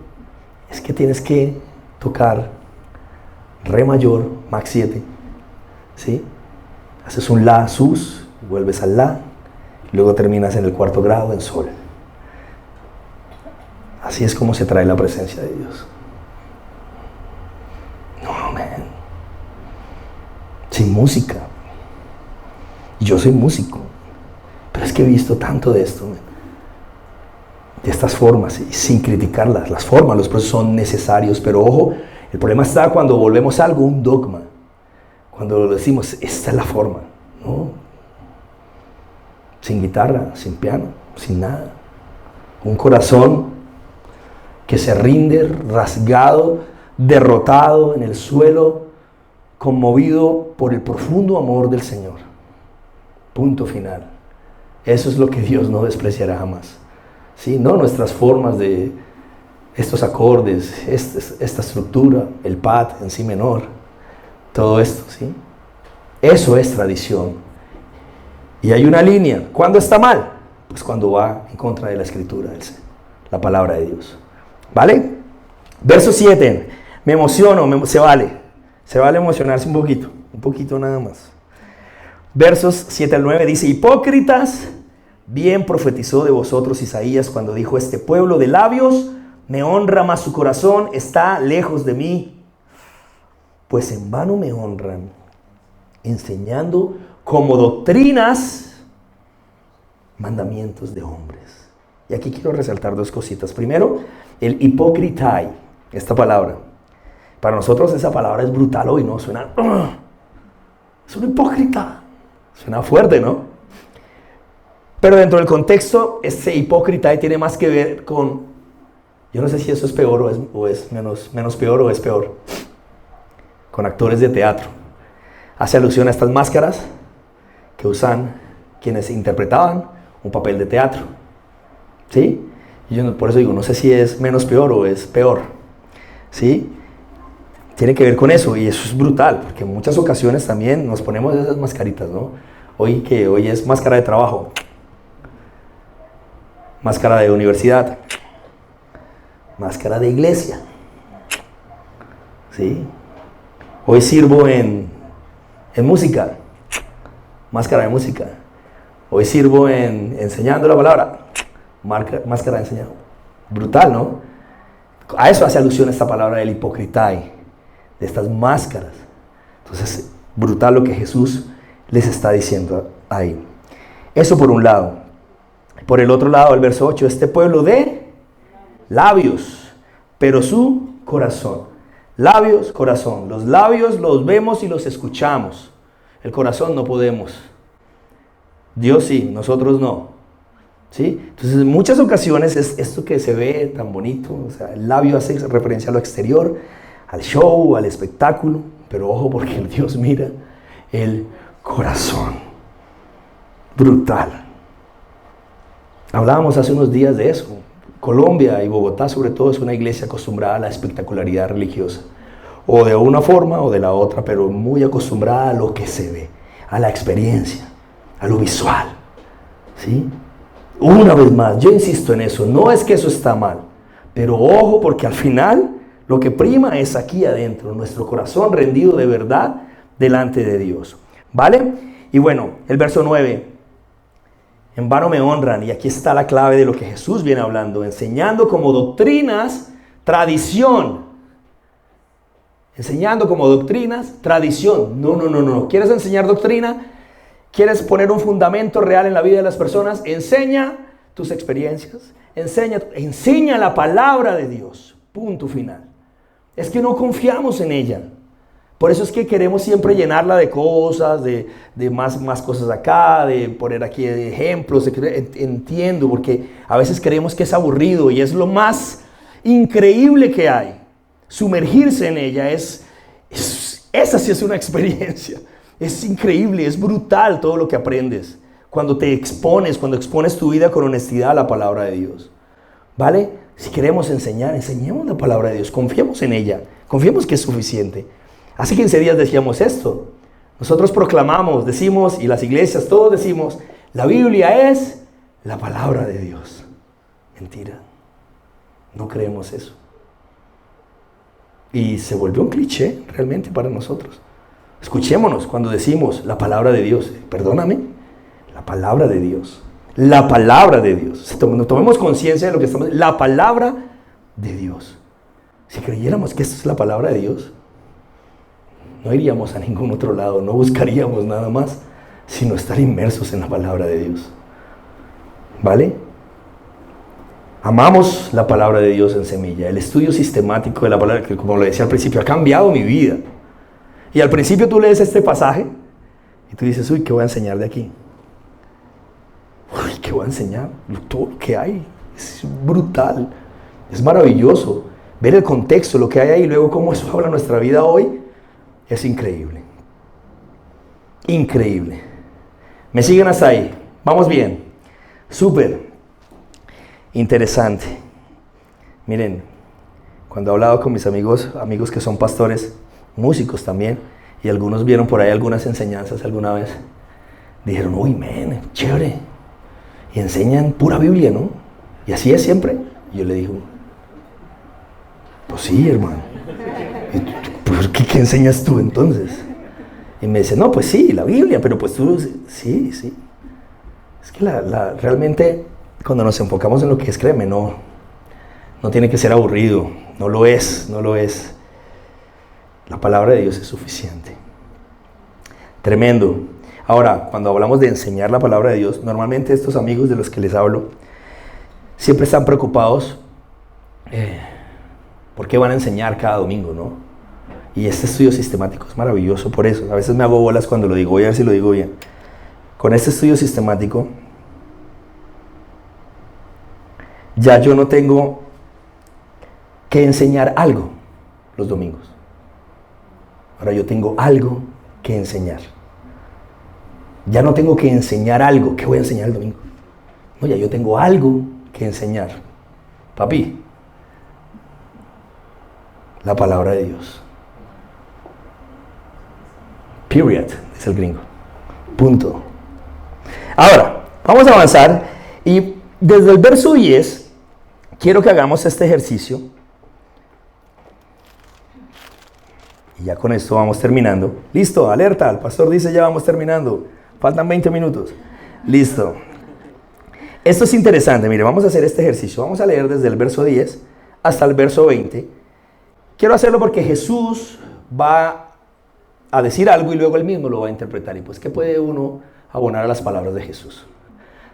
Es que tienes que tocar re mayor, max 7, ¿sí? Haces un la, sus, vuelves al la, y luego terminas en el cuarto grado en sol. Así es como se trae la presencia de Dios. No, man. Sin música. Yo soy músico, pero es que he visto tanto de esto, man. De estas formas, y sin criticarlas. Las formas, los procesos son necesarios, pero ojo, el problema está cuando volvemos algo un dogma. Cuando decimos, esta es la forma, ¿no? Sin guitarra, sin piano, sin nada. Un corazón que se rinde, rasgado, derrotado en el suelo, conmovido por el profundo amor del Señor. Punto final. Eso es lo que Dios no despreciará jamás. ¿Sí? No nuestras formas de estos acordes, esta estructura, el pad en si menor, todo esto, ¿sí? Eso es tradición. Y hay una línea. ¿Cuándo está mal? Pues cuando va en contra de la Escritura, la palabra de Dios. ¿Vale? Verso 7. Me emociono, se vale emocionarse un poquito nada más. Versos 7 al 9 dice, hipócritas, bien profetizó de vosotros Isaías cuando dijo, este pueblo de labios me honra, mas su corazón está lejos de mí. Pues en vano me honran, enseñando como doctrinas mandamientos de hombres. Y aquí quiero resaltar dos cositas. Primero, el hipócritai, esta palabra. Para nosotros esa palabra es brutal hoy, ¿no? Suena, es un hipócrita. Suena fuerte, ¿no? Pero dentro del contexto, ese hipócritai tiene más que ver con, yo no sé si eso es peor o es menos peor o es peor, con actores de teatro. Hace alusión a estas máscaras que usan quienes interpretaban un papel de teatro. ¿Sí? Y yo por eso digo, no sé si es menos peor o es peor. ¿Sí? Tiene que ver con eso, y eso es brutal, porque en muchas ocasiones también nos ponemos esas mascaritas, ¿no? Hoy es máscara de trabajo, máscara de universidad, máscara de iglesia. ¿Sí? Hoy sirvo en música, máscara de música. Hoy sirvo enseñando la palabra, Máscara de enseñanza. Brutal, ¿no? A eso hace alusión esta palabra del hipocritai, de estas máscaras. Entonces, brutal lo que Jesús les está diciendo ahí. Eso por un lado. Por el otro lado, el verso 8, este pueblo de labios, pero su corazón. Labios, corazón. Los labios los vemos y los escuchamos. El corazón no podemos. Dios sí, nosotros no. ¿Sí? Entonces, en muchas ocasiones es esto que se ve tan bonito. O sea, el labio hace referencia a lo exterior, al show, al espectáculo. Pero ojo, porque el Dios mira el corazón. Brutal. Hablábamos hace unos días de eso. Colombia y Bogotá sobre todo es una iglesia acostumbrada a la espectacularidad religiosa. O de una forma o de la otra, pero muy acostumbrada a lo que se ve, a la experiencia, a lo visual. ¿Sí? Una vez más, yo insisto en eso, no es que eso está mal, pero ojo porque al final lo que prima es aquí adentro, nuestro corazón rendido de verdad delante de Dios. ¿Vale? Y bueno, el verso 9, en vano me honran, y aquí está la clave de lo que Jesús viene hablando, enseñando como doctrinas, tradición. Enseñando como doctrinas, tradición. No. ¿Quieres enseñar doctrina? ¿Quieres poner un fundamento real en la vida de las personas? Enseña tus experiencias. Enseña la palabra de Dios. Punto final. Es que no confiamos en ella. Por eso es que queremos siempre llenarla de cosas, de más cosas acá, de poner aquí ejemplos. Entiendo, porque a veces creemos que es aburrido y es lo más increíble que hay. Sumergirse en ella esa sí es una experiencia. Es increíble, es brutal todo lo que aprendes cuando expones tu vida con honestidad a la palabra de Dios. ¿Vale? Si queremos enseñar, enseñemos la palabra de Dios, confiemos en ella, confiemos que es suficiente. Hace 15 días decíamos esto. Nosotros proclamamos, decimos, y las iglesias todos decimos, la Biblia es la palabra de Dios. Mentira. No creemos eso. Y se volvió un cliché realmente para nosotros. Escuchémonos cuando decimos la palabra de Dios. Perdóname, la palabra de Dios. La palabra de Dios. Tomemos conciencia de lo que estamos diciendo. La palabra de Dios. Si creyéramos que esto es la palabra de Dios, no iríamos a ningún otro lado, no buscaríamos nada más, sino estar inmersos en la palabra de Dios. ¿Vale? Amamos la palabra de Dios en Semilla. El estudio sistemático de la palabra, que como lo decía al principio, ha cambiado mi vida. Y al principio tú lees este pasaje y tú dices, uy, ¿qué voy a enseñar de aquí? Uy, ¿qué voy a enseñar? Todo lo que hay. Es brutal. Es maravilloso. Ver el contexto, lo que hay ahí, y luego cómo eso habla nuestra vida hoy, es increíble. Increíble. ¿Me siguen hasta ahí? ¿Vamos bien? Súper. Interesante. Miren, cuando he hablado con mis amigos que son pastores, músicos también, y algunos vieron por ahí algunas enseñanzas alguna vez, dijeron, uy, men, chévere, y enseñan pura Biblia, ¿no? Y así es siempre. Y yo le digo, pues sí, hermano. ¿Por qué enseñas tú entonces? Y me dice, no, pues sí, la Biblia, pero pues tú, sí. Es que realmente, cuando nos enfocamos en lo que es, créeme, no tiene que ser aburrido, no lo es. La palabra de Dios es suficiente. Tremendo. Ahora, cuando hablamos de enseñar la palabra de Dios, normalmente estos amigos de los que les hablo, siempre están preocupados por qué van a enseñar cada domingo, ¿no? Y este estudio sistemático es maravilloso por eso. A veces me hago bolas cuando lo digo, voy a ver si lo digo bien. Con este estudio sistemático, ya yo no tengo que enseñar algo los domingos. Ahora yo tengo algo que enseñar. Ya no tengo que enseñar algo. ¿Qué voy a enseñar el domingo? No, ya yo tengo algo que enseñar. Papi, la palabra de Dios. Period, dice el gringo. Punto. Ahora, vamos a avanzar y desde el verso 10 quiero que hagamos este ejercicio. Y ya con esto vamos terminando. Listo, alerta, el pastor dice ya vamos terminando. Faltan 20 minutos. Listo. Esto es interesante, mire, vamos a hacer este ejercicio. Vamos a leer desde el verso 10 hasta el verso 20. Quiero hacerlo porque Jesús va a decir algo y luego él mismo lo va a interpretar. Y pues, ¿qué puede uno abonar a las palabras de Jesús?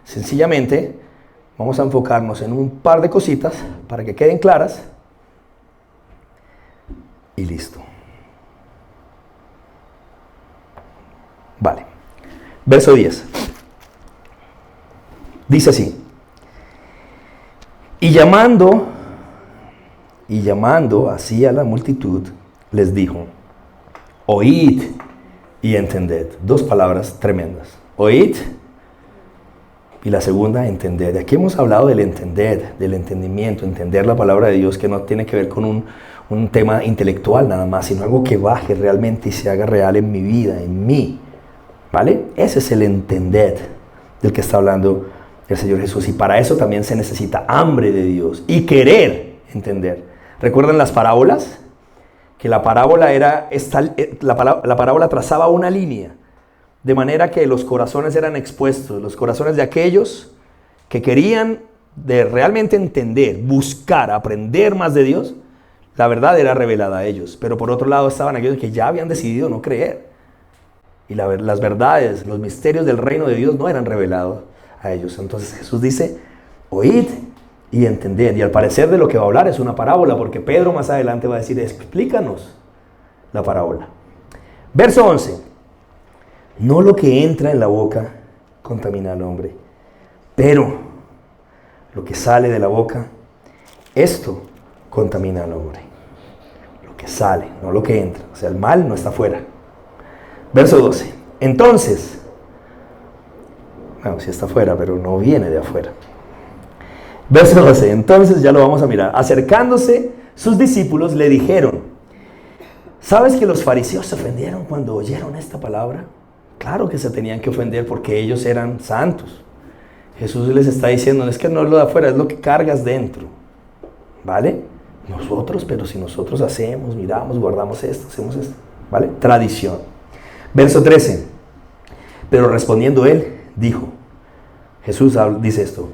Sencillamente, vamos a enfocarnos en un par de cositas para que queden claras. Y listo. Vale. Verso 10. Dice así. Y llamando así a la multitud, les dijo: oíd y entended. Dos palabras tremendas. Oíd y la segunda, entended. Aquí hemos hablado del entender, del entendimiento, entender la palabra de Dios, que no tiene que ver con un tema intelectual nada más, sino algo que baje realmente y se haga real en mi vida, en mí. ¿Vale? Ese es el entender del que está hablando el Señor Jesús. Y para eso también se necesita hambre de Dios y querer entender. ¿Recuerdan las parábolas? Que la parábola la parábola trazaba una línea, de manera que los corazones eran expuestos, los corazones de aquellos que querían de realmente entender, buscar, aprender más de Dios. La verdad era revelada a ellos, pero por otro lado estaban aquellos que ya habían decidido no creer. Y las verdades, los misterios del reino de Dios no eran revelados a ellos. Entonces Jesús dice: oíd y entended. Y al parecer de lo que va a hablar es una parábola, porque Pedro más adelante va a decir: explícanos la parábola. Verso 11. No lo que entra en la boca contamina al hombre, pero lo que sale de la boca, esto contamina al hombre. Lo que sale, no lo que entra. O sea, el mal no está afuera. Verso 12. Entonces, bueno, sí está afuera, pero no viene de afuera. Verso 12. Entonces, ya lo vamos a mirar. Acercándose, sus discípulos le dijeron: ¿sabes que los fariseos se ofendieron cuando oyeron esta palabra? Claro que se tenían que ofender porque ellos eran santos. Jesús les está diciendo: es que no es lo de afuera, es lo que cargas dentro. ¿Vale? Nosotros, pero si nosotros hacemos, miramos, guardamos esto, hacemos esto. ¿Vale? Tradición. Verso 13. Pero respondiendo él, dijo, Jesús dice esto: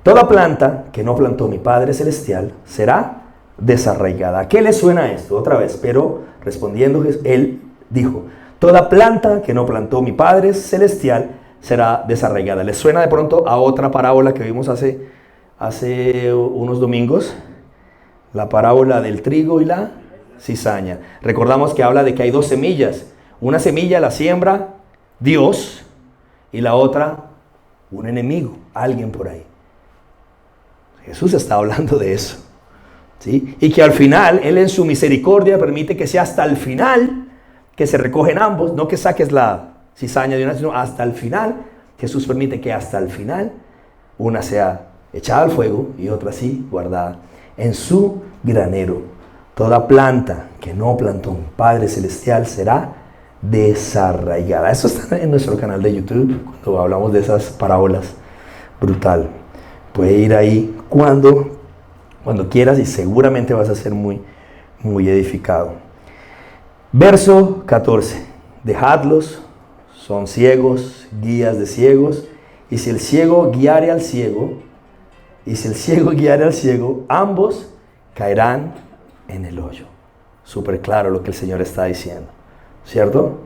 toda planta que no plantó mi Padre Celestial será desarraigada. ¿A qué le suena esto? Otra vez, pero respondiendo él dijo: toda planta que no plantó mi Padre Celestial será desarraigada. ¿Les suena de pronto a otra parábola que vimos hace unos domingos? La parábola del trigo y la cizaña. Recordamos que habla de que hay dos semillas. Una semilla la siembra Dios y la otra un enemigo, alguien por ahí. Jesús está hablando de eso, ¿sí? Y que al final Él en su misericordia permite que sea hasta el final que se recogen ambos, no que saques la cizaña de una, sino hasta el final. Jesús permite que hasta el final una sea echada al fuego y otra así guardada en su granero. Toda planta que no plantó un Padre Celestial será desarraigada. Eso está en nuestro canal de YouTube cuando hablamos de esas parábolas. Brutal. Puede ir ahí cuando quieras y seguramente vas a ser muy edificado. Verso 14. Dejadlos, son ciegos, guías de ciegos, y si el ciego guiare al ciego, ambos caerán en el hoyo. Súper claro lo que el Señor está diciendo, ¿cierto?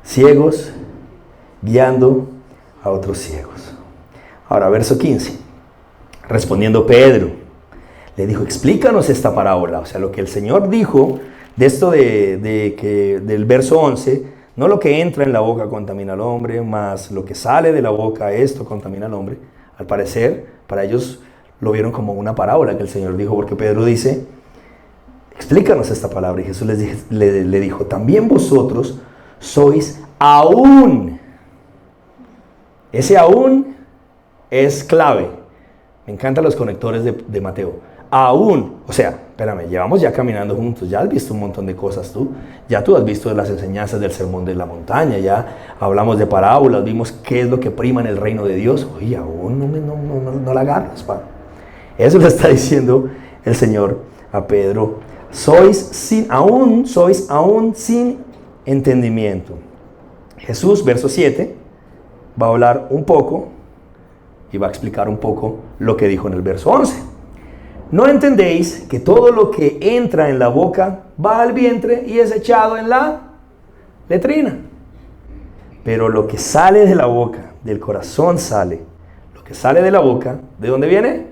Ciegos guiando a otros ciegos. Ahora, verso 15. Respondiendo Pedro, le dijo: explícanos esta parábola. O sea, lo que el Señor dijo de esto del verso 11, no lo que entra en la boca contamina al hombre, más lo que sale de la boca, esto contamina al hombre. Al parecer, para ellos lo vieron como una parábola que el Señor dijo, porque Pedro dice: explícanos esta palabra. Y Jesús le dijo: también vosotros sois aún. Ese aún es clave. Me encantan los conectores de Mateo. Aún, o sea, espérame, llevamos ya caminando juntos, ya has visto un montón de cosas tú has visto las enseñanzas del sermón de la montaña, ya hablamos de parábolas, vimos qué es lo que prima en el reino de Dios. Oye, aún no la agarras, pa. Eso le está diciendo el Señor a Pedro: aún sois sin entendimiento. Jesús, verso 7, va a hablar un poco y va a explicar un poco lo que dijo en el verso 11. ¿No entendéis que todo lo que entra en la boca va al vientre y es echado en la letrina? Pero lo que sale de la boca, del corazón sale. Lo que sale de la boca, ¿de dónde viene?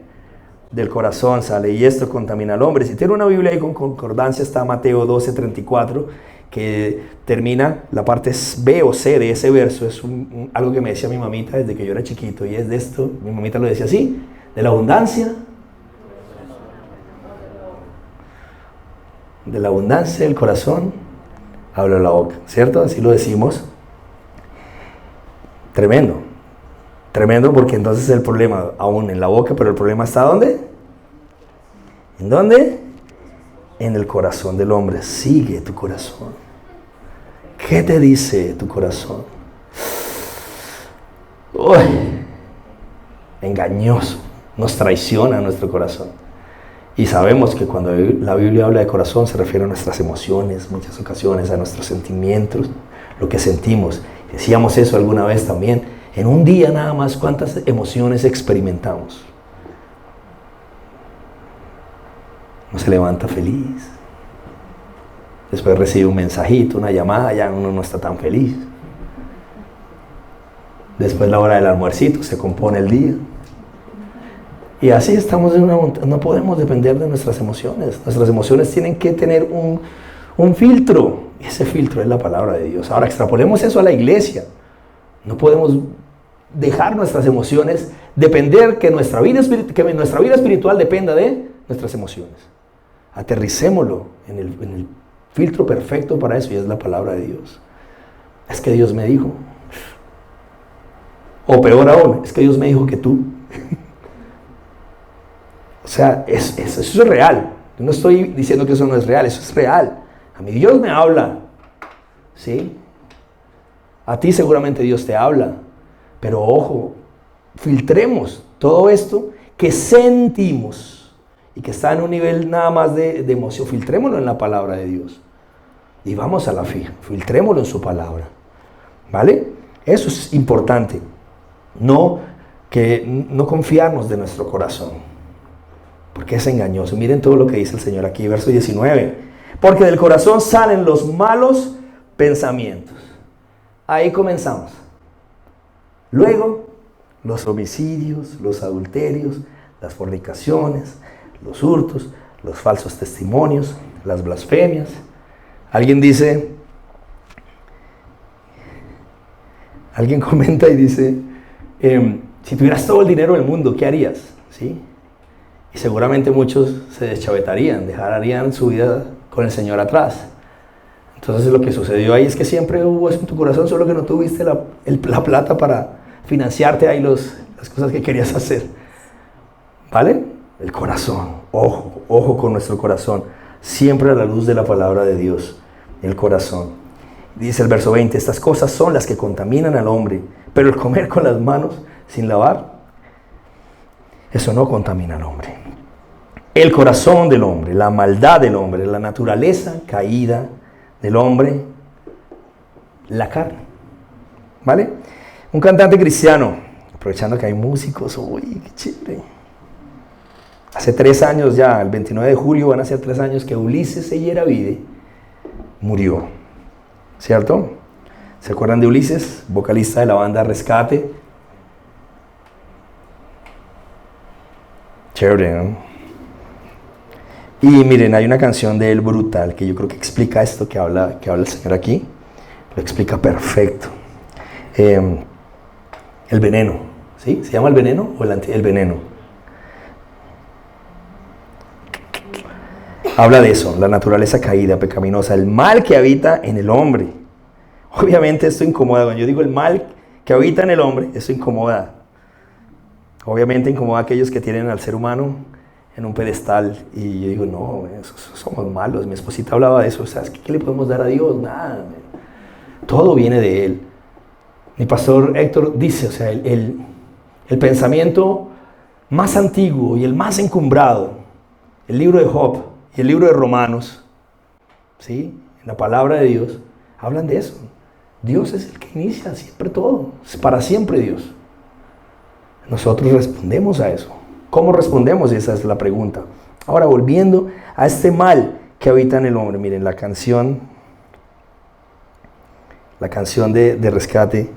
Del corazón sale, y esto contamina al hombre. Si tiene una Biblia ahí con concordancia, está Mateo 12:34, que termina la parte B o C de ese verso. Es algo que me decía mi mamita desde que yo era chiquito, y es de esto, mi mamita lo decía así: de la abundancia del corazón habla la boca, ¿cierto? Así lo decimos. Tremendo, tremendo, porque entonces el problema aún en la boca, pero el problema está ¿dónde? ¿En dónde? En el corazón del hombre. Sigue tu corazón. ¿Qué te dice tu corazón? Uy, engañoso, nos traiciona nuestro corazón. Y sabemos que cuando la Biblia habla de corazón se refiere a nuestras emociones, muchas ocasiones a nuestros sentimientos, lo que sentimos. Decíamos eso alguna vez también. En un día nada más, ¿cuántas emociones experimentamos? Uno se levanta feliz. Después recibe un mensajito, una llamada, ya uno no está tan feliz. Después la hora del almuercito, se compone el día. Y así estamos en una montaña. No podemos depender de nuestras emociones. Nuestras emociones tienen que tener un filtro. Y ese filtro es la palabra de Dios. Ahora extrapolemos eso a la iglesia. No podemos dejar nuestras emociones depender, que nuestra vida espiritual dependa de nuestras emociones. Aterricémoslo en el filtro perfecto para eso, y es la palabra de Dios. Es que Dios me dijo. O peor aún, es que Dios me dijo que tú. O sea, eso es real. Yo no estoy diciendo que eso no es real, eso es real. A mí Dios me habla, ¿sí? A ti seguramente Dios te habla. Pero ojo, filtremos todo esto que sentimos y que está en un nivel nada más de emoción. Filtrémoslo en la palabra de Dios. Y vamos a la fija, filtrémoslo en su palabra. ¿Vale? Eso es importante. No confiarnos de nuestro corazón, porque es engañoso. Miren todo lo que dice el Señor aquí, verso 19. Porque del corazón salen los malos pensamientos. Ahí comenzamos. Luego, los homicidios, los adulterios, las fornicaciones, los hurtos, los falsos testimonios, las blasfemias. Alguien comenta y dice, si tuvieras todo el dinero del mundo, ¿qué harías? ¿Sí? Y seguramente muchos se deschavetarían, dejarían su vida con el Señor atrás. Entonces lo que sucedió ahí es que siempre hubo eso en tu corazón, solo que no tuviste la plata para financiarte ahí las cosas que querías hacer. ¿Vale? El corazón, ojo con nuestro corazón, siempre a la luz de la palabra de Dios, el corazón. Dice el verso 20, estas cosas son las que contaminan al hombre, pero el comer con las manos sin lavar, eso no contamina al hombre. El corazón del hombre, la maldad del hombre, la naturaleza caída del hombre, la carne. ¿Vale? Un cantante cristiano, aprovechando que hay músicos, uy, qué chévere. Hace 3 años ya, el 29 de julio van a ser 3 años que Ulises Eyravide murió. ¿Cierto? ¿Se acuerdan de Ulises? Vocalista de la banda Rescate. Chévere, ¿no? Y miren, hay una canción de él brutal que yo creo que explica esto que habla el Señor aquí. Lo explica perfecto. El veneno, ¿sí? ¿Se llama el veneno o el veneno? Habla de eso, la naturaleza caída, pecaminosa, el mal que habita en el hombre. Obviamente esto incomoda. Cuando yo digo el mal que habita en el hombre, eso incomoda. Obviamente incomoda a aquellos que tienen al ser humano en un pedestal. Y yo digo, no, somos malos. Mi esposita hablaba de eso. O sea, ¿qué le podemos dar a Dios? Nada. Todo viene de Él. Mi pastor Héctor dice, o sea, el pensamiento más antiguo y el más encumbrado, el libro de Job y el libro de Romanos, ¿sí? En la palabra de Dios, hablan de eso. Dios es el que inicia siempre todo. Es para siempre Dios. nosotros respondemos a eso. ¿Cómo respondemos? Esa es la pregunta. Ahora, volviendo a este mal que habita en el hombre. Miren, la canción de rescate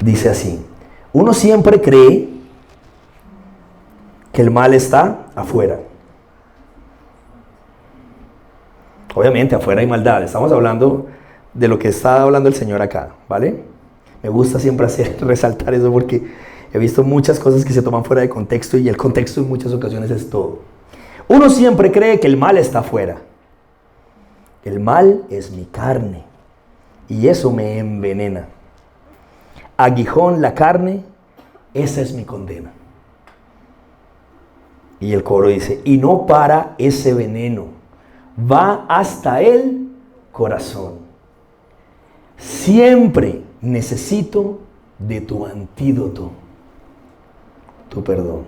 dice así: uno siempre cree que el mal está afuera. Obviamente afuera hay maldad, estamos hablando de lo que está hablando el Señor acá, ¿vale? Me gusta siempre resaltar eso porque he visto muchas cosas que se toman fuera de contexto y el contexto en muchas ocasiones es todo. Uno siempre cree que el mal está afuera. El mal es mi carne y eso me envenena. Aguijón la carne, esa es mi condena. Y el coro dice, y no para ese veneno, va hasta el corazón. Siempre necesito de tu antídoto, tu perdón.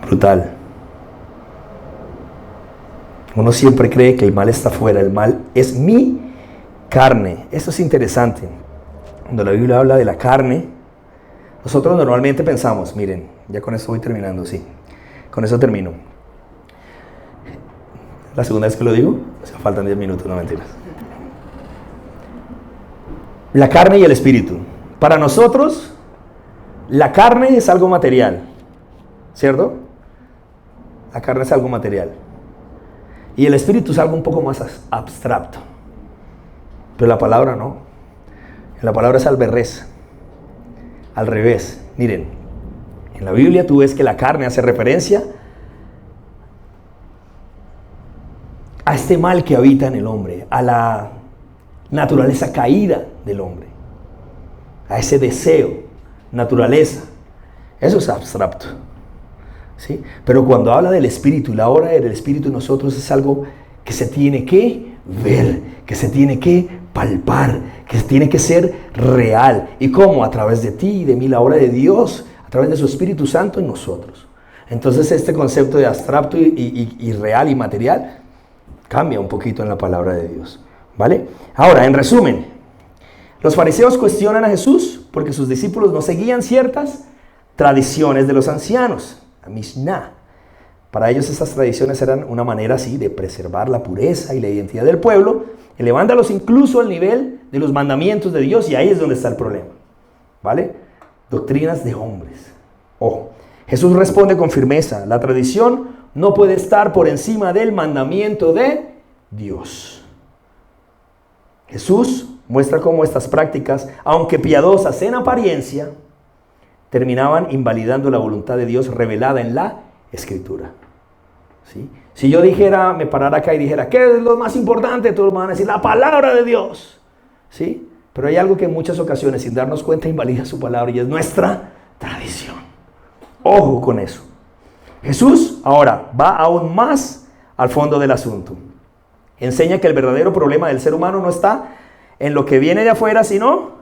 Brutal. Uno siempre cree que el mal está afuera, el mal es mi carne. Esto es interesante. Cuando la Biblia habla de la carne, nosotros normalmente pensamos, miren, ya con esto voy terminando, sí, con eso termino. La segunda vez que lo digo, o sea, faltan 10 minutos, no mentiras. La carne y el espíritu. Para nosotros, la carne es algo material, ¿cierto? La carne es algo material. Y el espíritu es algo un poco más abstracto. Pero la palabra no. La palabra es al revés. Miren, en la Biblia tú ves que la carne hace referencia a este mal que habita en el hombre, a la naturaleza caída del hombre, a ese deseo, naturaleza. Eso es abstracto, ¿sí? Pero cuando habla del espíritu y la obra del espíritu en nosotros es algo que se tiene que ver, que se tiene que palpar, que tiene que ser real. ¿Y cómo? A través de ti y de mí, la obra de Dios, a través de su Espíritu Santo en nosotros. Entonces este concepto de abstracto y real y material cambia un poquito en la palabra de Dios, ¿vale? Ahora, en resumen, los fariseos cuestionan a Jesús porque sus discípulos no seguían ciertas tradiciones de los ancianos, la Mishnah. Para ellos estas tradiciones eran una manera así de preservar la pureza y la identidad del pueblo, elevándolos incluso al nivel de los mandamientos de Dios, y ahí es donde está el problema, ¿vale? Doctrinas de hombres. Ojo, Jesús responde con firmeza, la tradición no puede estar por encima del mandamiento de Dios. Jesús muestra cómo estas prácticas, aunque piadosas en apariencia, terminaban invalidando la voluntad de Dios revelada en la Escritura. ¿Sí? Si yo dijera, me parara acá y dijera, ¿qué es lo más importante? Todos me van a decir, la palabra de Dios. ¿Sí? Pero hay algo que en muchas ocasiones, sin darnos cuenta, invalida su palabra y es nuestra tradición. Ojo con eso. Jesús ahora va aún más al fondo del asunto. Enseña que el verdadero problema del ser humano no está en lo que viene de afuera, sino,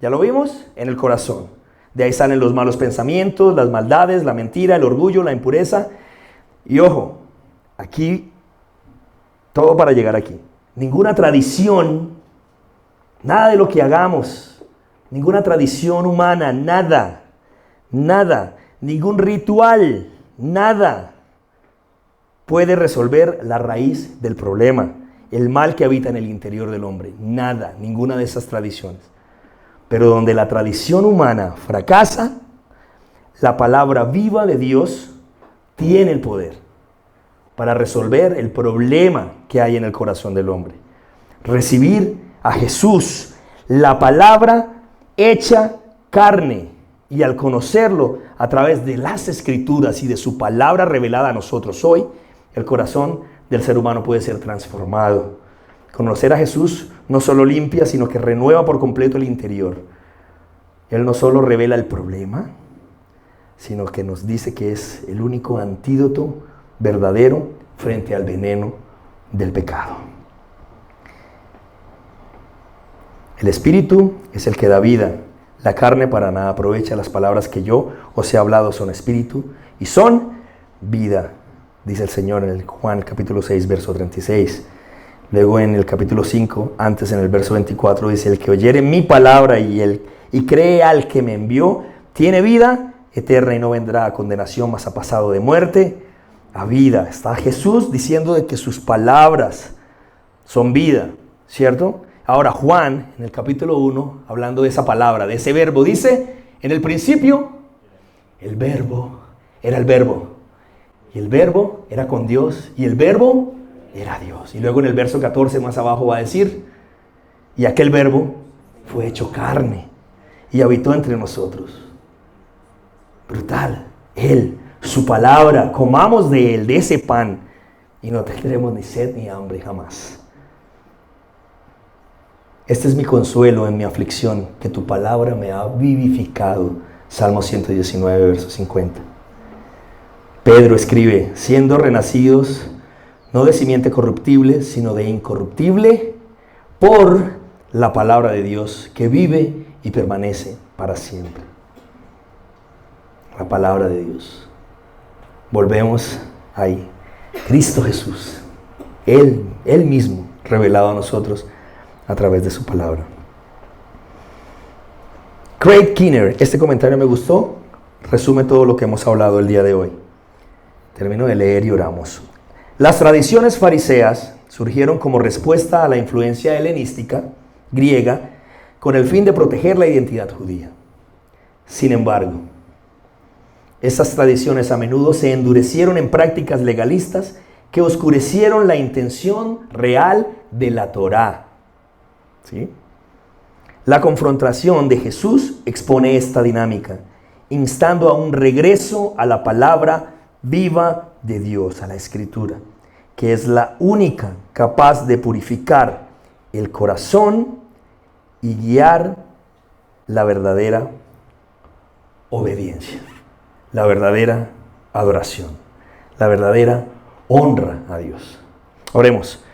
ya lo vimos, en el corazón. De ahí salen los malos pensamientos, las maldades, la mentira, el orgullo, la impureza. Y ojo, aquí, todo para llegar aquí. Ninguna tradición, nada de lo que hagamos, ninguna tradición humana, nada, ningún ritual, nada puede resolver la raíz del problema, el mal que habita en el interior del hombre. Nada, ninguna de esas tradiciones. Pero donde la tradición humana fracasa, la palabra viva de Dios tiene el poder para resolver el problema que hay en el corazón del hombre. Recibir a Jesús, la palabra hecha carne, y al conocerlo a través de las Escrituras y de su palabra revelada a nosotros hoy, el corazón del ser humano puede ser transformado. Conocer a Jesús no solo limpia, sino que renueva por completo el interior. Él no solo revela el problema, sino que nos dice que es el único antídoto verdadero frente al veneno del pecado. El Espíritu es el que da vida. La carne para nada aprovecha. Las palabras que yo os he hablado son espíritu y son vida, dice el Señor en el Juan capítulo 6, verso 36. Luego en el capítulo 5, antes en el verso 24, dice: el que oyere mi palabra y cree al que me envió, tiene vida eterna y no vendrá a condenación, mas ha pasado de muerte a vida. Está Jesús diciendo de que sus palabras son vida, ¿cierto? Ahora Juan, en el capítulo 1, hablando de esa palabra, de ese verbo, dice: en el principio, el verbo era el verbo. Y el verbo era con Dios, y el verbo era Dios. Y luego en el verso 14 más abajo va a decir: y aquel verbo fue hecho carne y habitó entre nosotros. Brutal. Él, su palabra, comamos de él, de ese pan, y no tendremos ni sed ni hambre jamás. Este es mi consuelo en mi aflicción, que tu palabra me ha vivificado. Salmo 119, verso 50. Pedro escribe: siendo renacidos no de simiente corruptible, sino de incorruptible, por la palabra de Dios, que vive y permanece para siempre. La palabra de Dios. Volvemos ahí. Cristo Jesús, Él mismo, revelado a nosotros a través de su palabra. Craig Keener, este comentario me gustó, resume todo lo que hemos hablado el día de hoy. Termino de leer y oramos. Las tradiciones fariseas surgieron como respuesta a la influencia helenística griega con el fin de proteger la identidad judía. Sin embargo, estas tradiciones a menudo se endurecieron en prácticas legalistas que oscurecieron la intención real de la Torá. ¿Sí? La confrontación de Jesús expone esta dinámica, instando a un regreso a la palabra viva de Dios, a la Escritura, que es la única capaz de purificar el corazón y guiar la verdadera obediencia, la verdadera adoración, la verdadera honra a Dios. Oremos.